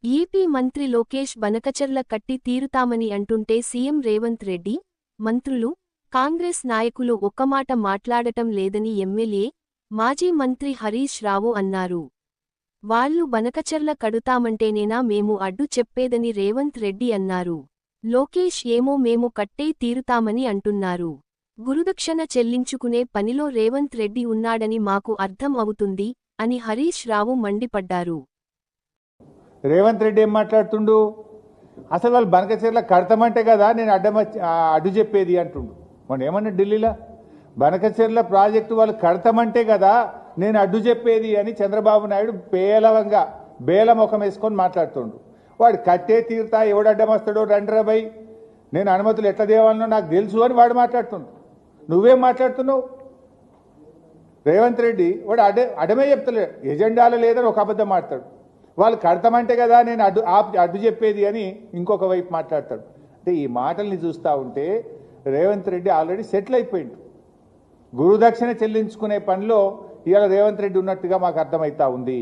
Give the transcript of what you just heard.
AP మంత్రి లోకేష్ బనకచర్ల కట్టి తీరుతామని అంటుంటే సీఎం రేవంత్ రెడ్డి, మంత్రులు, కాంగ్రెస్ నాయకులు ఒక్కమాట మాట్లాడటం లేదని ఎమ్మెల్యే, మాజీ మంత్రి హరీష్ రావు అన్నారు. వాళ్లు బనకచర్ల కడుతామంటేనేనా మేము అడ్డు చెప్పేదని రేవంత్ రెడ్డి అన్నారు. లోకేష్ ఏమో మేము కట్టే తీరుతామని అంటున్నారు. గురుదక్షణ చెల్లించుకునే పనిలో రేవంత్ రెడ్డి ఉన్నాడని మాకు అర్థం అవుతుంది అని హరీష్ రావు మండిపడ్డారు. రేవంత్ రెడ్డి ఏం మాట్లాడుతుండు? అసలు వాళ్ళు బనకచెర్ల కడతామంటే కదా నేను అడ్డు చెప్పేది అంటుండు. మొన్న ఏమన్నా ఢిల్లీలో బనకచెర్ల ప్రాజెక్టు వాళ్ళు కడతామంటే కదా నేను అడ్డు చెప్పేది అని చంద్రబాబు నాయుడు పేలవంగా బేలముఖం వేసుకొని మాట్లాడుతుండు. వాడు కట్టే తీరుతా ఎవడు అడ్డం వస్తాడో రండ్రబై నేను అనుమతులు ఎట్లా దేవాలనో నాకు తెలుసు అని వాడు మాట్లాడుతుండు. నువ్వేం మాట్లాడుతున్నావు? రేవంత్ రెడ్డి వాడు అడమే చెప్తలేడు, ఎజెండాలో లేదని ఒక అబద్ధం మాట్లాడు. వాళ్ళు కడతామంటే కదా నేను అడ్డు చెప్పేది అని ఇంకొక వైపు మాట్లాడతాడు. అంటే ఈ మాటల్ని చూస్తూ ఉంటే రేవంత్ రెడ్డి ఆల్రెడీ సెటిల్ అయిపోయిండు. గురుదక్షిణ చెల్లించుకునే పనిలో ఇవాళ రేవంత్ రెడ్డి ఉన్నట్టుగా మాకు అర్థమవుతా ఉంది.